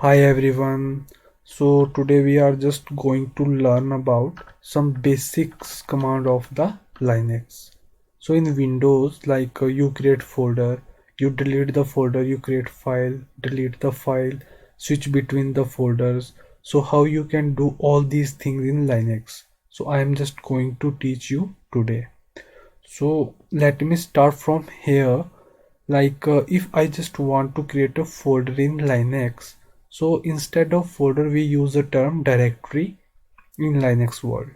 Hi everyone. So today we are just going to learn about some basics command of the Linux. So in Windows, you create folder, you delete the folder, you create file, delete the file, switch between the folders. So how you can do all these things in Linux. So I am just going to teach you today. So let me start from here. If I just want to create a folder in Linux, so instead of folder we use the term directory in Linux world,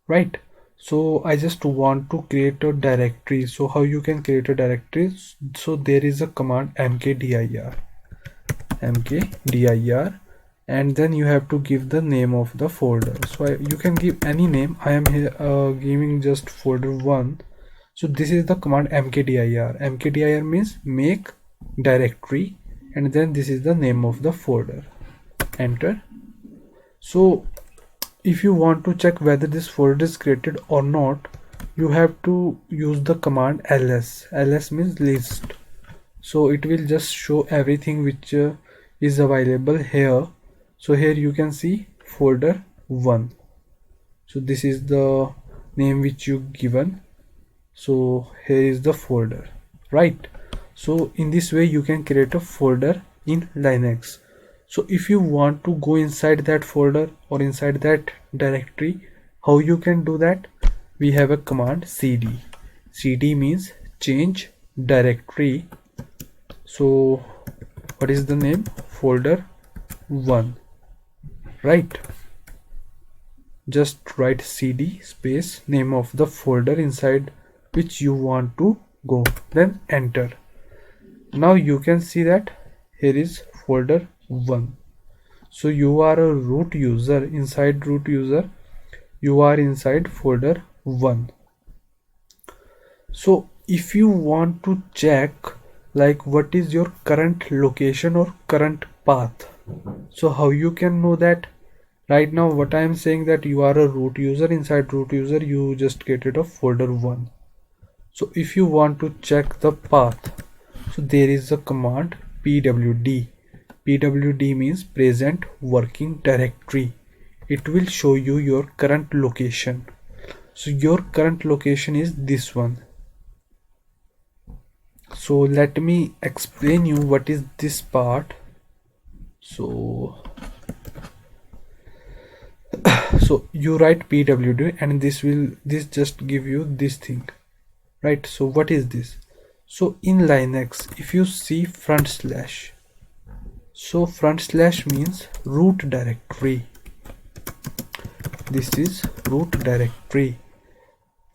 right? So I just want to create a directory. So how you can create a directory? So there is a command mkdir, and then you have to give the name of the folder. So you can give any name. I am here giving just folder 1. So this is the command mkdir. Mkdir means make directory, and then this is the name of the folder. Enter. So if you want to check whether this folder is created or not, you have to use the command ls. Ls means list. So it will just show everything which is available here. So here you can see folder 1. So this is the name which you given. So here is the folder, right? So in this way you can create a folder in Linux. So if you want to go inside that folder or inside that directory, how you can do that? We have a command cd. Cd means change directory. So what is the name? Folder 1, right? Just write cd space name of the folder inside which you want to go, then enter. Now you can see that here is folder 1. So you are a root user. Inside root user you are inside folder 1. So if you want to check what is your current location or current path, so how you can know that? Right now what I am saying that you are a root user. Inside root user you just created a folder 1. So if you want to check the path, so there is a command pwd. Pwd means present working directory. It will show you your current location. So your current location is this one. So let me explain you what is this part. So you write pwd and this just give you this thing, right? So what is this? So in Linux if you see front slash, so front slash means root directory. This is root directory.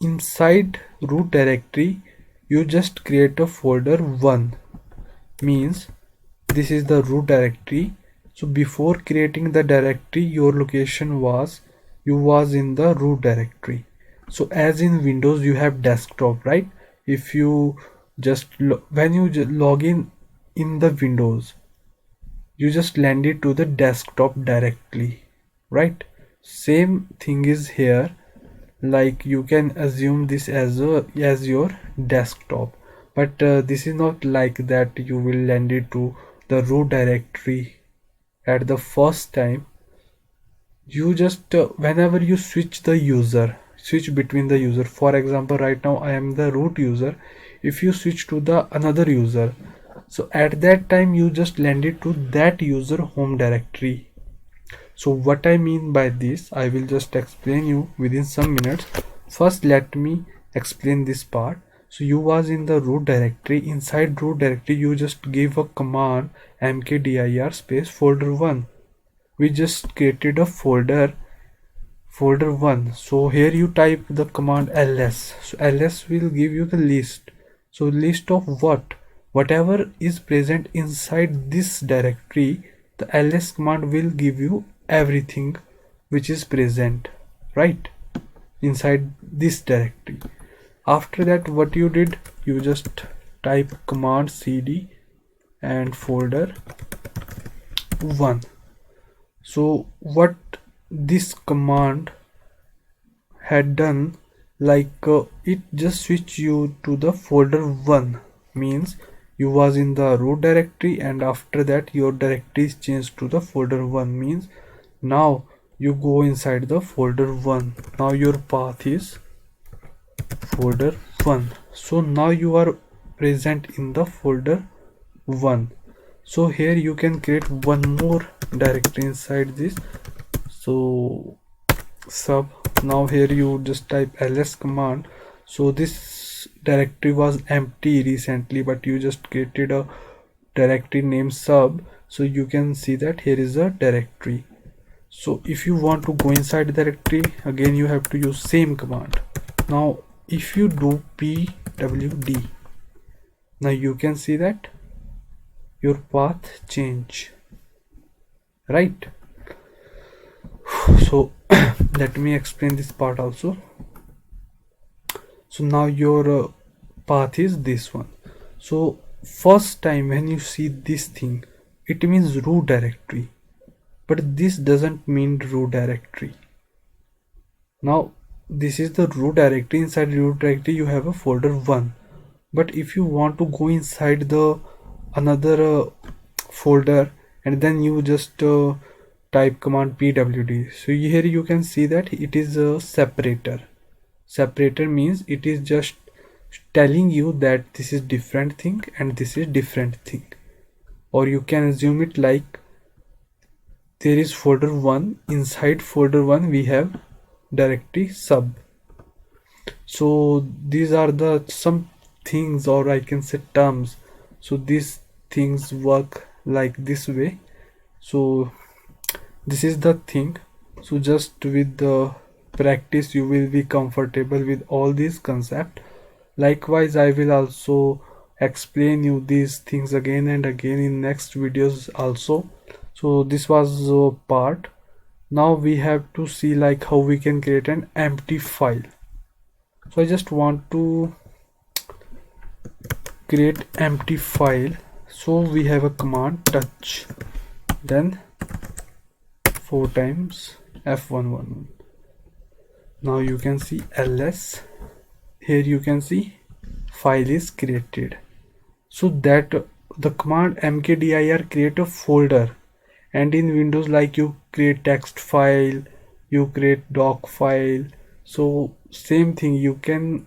Inside root directory you just create a folder 1, means this is the root directory. So before creating the directory your location was, you was in the root directory. So as in Windows you have desktop, right? If you just when you log in the Windows, you just land it to the desktop directly, right? Same thing is here. You can assume this as your desktop, but this is not like that. You will land it to the root directory at the first time. You just whenever you switch between the user, for example right now I am the root user. If you switch to the another user, so at that time you just land it to that user home directory. So what I mean by this I will just explain you within some minutes. First let me explain this part. So you was in the root directory. Inside root directory you just give a command mkdir space folder 1. We just created a folder 1. So here you type the command ls. So ls will give you the list. So list of what? Whatever is present inside this directory, the ls command will give you everything which is present, right, inside this directory. After that what you did, you just type command cd and folder 1. So what this command had done, it just switch you to the folder 1, means you was in the root directory, and after that your directory is changed to the folder 1, means now you go inside the folder 1. Now your path is folder 1. So now you are present in the folder 1. So here you can create one more directory inside this. So sub, now here you just type ls command. So this directory was empty recently, but you just created a directory named sub, so you can see that here is a directory. So if you want to go inside the directory, again you have to use same command. Now if you do pwd, now you can see that your path change, right? So let me explain this part also. So now your path is this one. So first time when you see this thing, it means root directory, but this doesn't mean root directory. Now this is the root directory. Inside root directory you have a folder 1, but if you want to go inside the another folder, and then you just type command pwd, so here you can see that it is a separator. Separator means it is just telling you that this is different thing and this is different thing, or you can assume it like there is folder 1, inside folder 1 we have directory sub. So these are the some things, or I can say terms. So these things work like this way. So this is the thing. So just with the practice you will be comfortable with all these concepts. Likewise I will also explain you these things again and again in next videos also. So this was part. Now we have to see like how we can create an empty file. So I just want to create empty file. So we have a command touch, then 4 times F111. Now you can see ls. Here you can see file is created. So that the command mkdir create a folder, and in Windows like you create text file, you create doc file. So same thing you can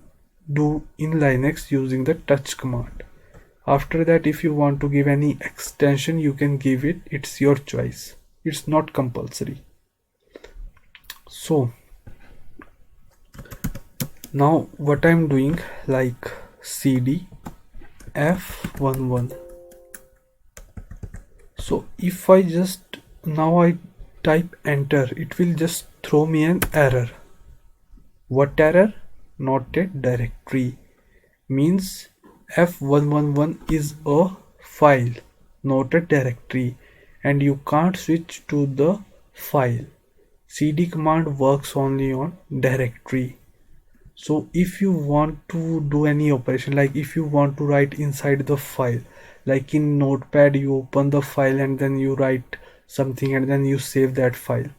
do in Linux using the touch command. After that, if you want to give any extension you can give it, it's your choice, it's not compulsory. So now what I'm doing, like cd f11. so if I just now I type enter, it will just throw me an error. What error? Not a directory. Means F111 is a file, not a directory, and you can't switch to the file. cd command works only on directory. So if you want to do any operation, like if you want to write inside the file, like in notepad you open the file and then you write something and then you save that file,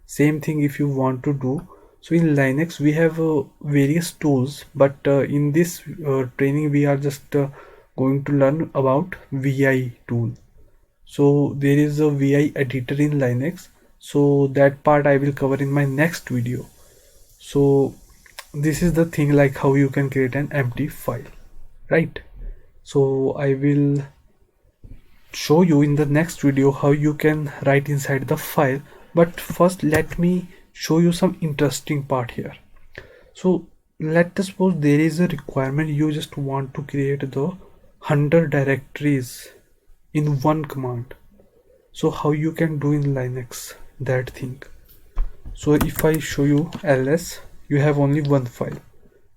same thing if you want to do. So in Linux we have various tools, but in this training we are just going to learn about vi tool. So there is a vi editor in Linux, so that part I will cover in my next video. So this is the thing, like how you can create an empty file, right? So I will show you in the next video how you can write inside the file, but first let me show you some interesting part here. So let us suppose there is a requirement, you just want to create the 100 directories in one command. So how you can do in Linux that thing? So if I show you ls, you have only one file.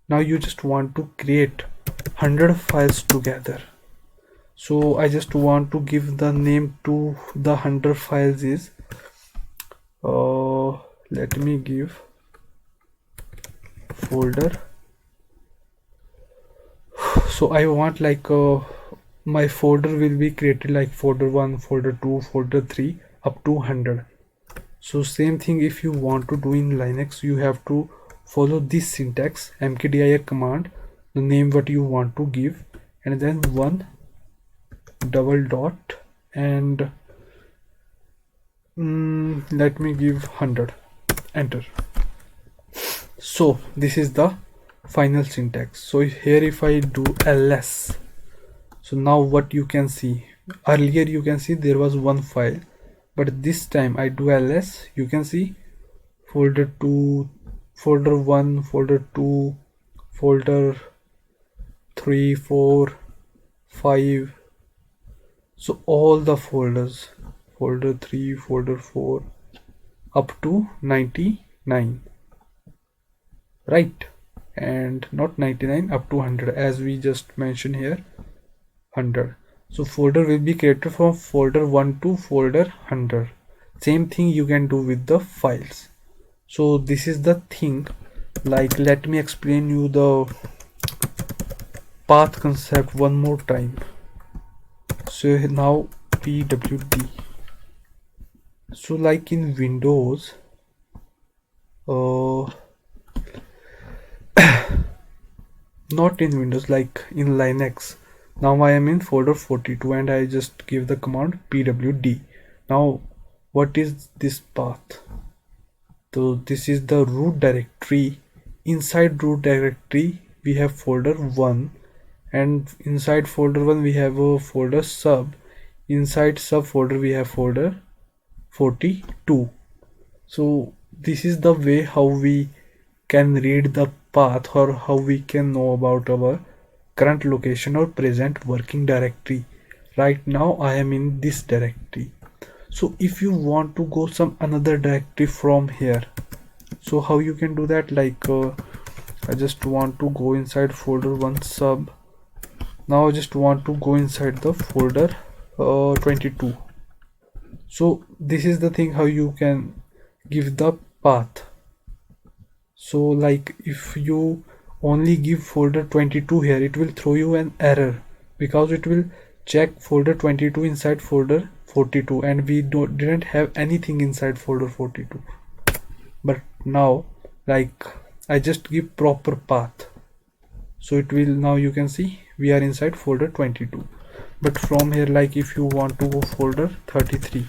Now you just want to create 100 files together. So I just want to give the name to the 100 files is let me give folder. So I want like my folder will be created like folder 1, folder 2, folder 3 up to 100. So same thing if you want to do in Linux, you have to follow this syntax, mkdir command, the name what you want to give, and then 1 double dot and let me give 100, enter. So this is the final syntax. So here if I do ls, so now what you can see, earlier you can see there was one file, but this time I do ls, you can see folder 2, folder 1, folder 2, folder 3, 4, 5, so all the folders, folder 3, folder 4 up to 99, right? And not 99, up to 100, as we just mentioned here, 100. So folder will be created from folder 1 to folder 100. Same thing you can do with the files. So this is the thing, like let me explain you the path concept one more time. So now pwd, so like in Windows, not in Windows, like in Linux, now I am in folder 42 and I just give the command pwd. Now what is this path? So this is the root directory. Inside root directory we have folder 1, and inside folder 1 we have a folder sub. Inside subfolder we have folder 42. So this is the way how we can read the path, or how we can know about our current location or present working directory. Right now I am in this directory. So if you want to go some another directory from here, so how you can do that? Like I just want to go inside folder 1 sub. Now I just want to go inside the folder 22. So this is the thing how you can give the path. So like if you only give folder 22 here, it will throw you an error, because it will check folder 22 inside folder 42, and we didn't have anything inside folder 42. But now like I just give proper path, so it will, now you can see we are inside folder 22. But from here, like if you want to go folder 33,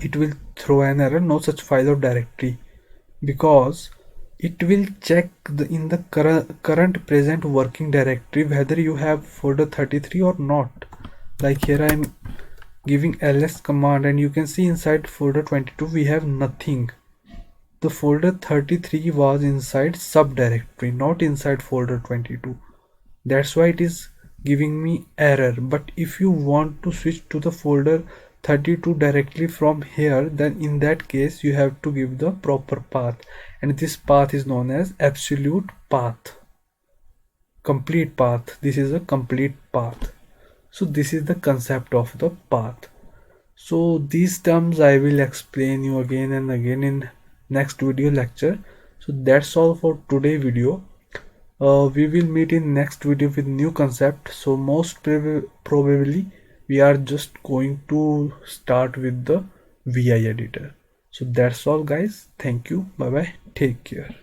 it will throw an error, no such file or directory, because it will check in the current present working directory whether you have folder 33 or not. Like here I am giving ls command, and you can see inside folder 22 we have nothing. The folder 33 was inside subdirectory, not inside folder 22. That's why it is giving me error. But if you want to switch to the folder 32 directly from here, then in that case you have to give the proper path, and this path is known as absolute path, complete path. This is a complete path. So this is the concept of the path. So these terms I will explain you again and again in next video lecture. So that's all for today video. We will meet in next video with new concept. So most probably we are just going to start with the VI editor. So that's all guys. Thank you. Bye bye. Take care.